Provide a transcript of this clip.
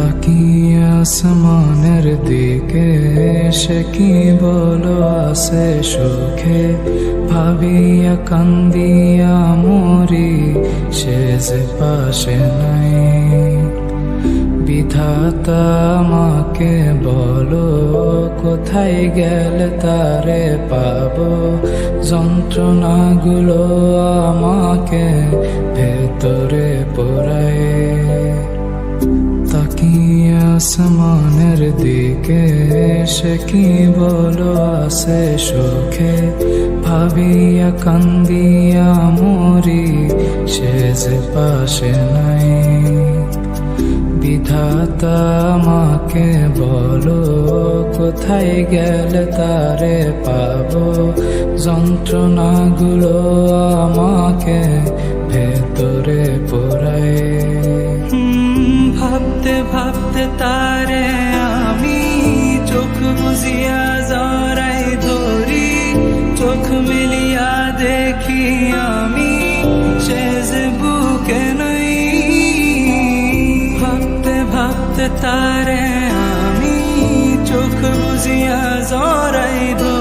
তাকিয়ে আসমানের দিকে সে কি বলো আছে সুখে, ভাবিয়া কান্দিয়া মরি সে যে পাশে নাই। বিধাতা আমাকে বলো কোথায় গেলে তারে পাবো, যন্ত্রণাগুলো আমাকে ভেতরে পোড়ায়। তাকিয়ে আসমানের দিকে সে কি বলো আছে সুখে, ভাবিয়া কান্দিয়া মরি সে যে পাশে নাই। বিধাতা আমাকে বলো কোথায় গেলে তারে পাবো, যন্ত্রণাগুলো আমাকে ভেতরে পোড়ায়। ভাবতে ভাবতে তারে আমি চোখ বুঝিয়া জড়াই ধরি, চোখ মিলিয়া দেখি আমি সে যে বুকে নাই। ভাবতে ভাবতে তারে আমি চোখ বুঝিয়া জড়াই ধরি,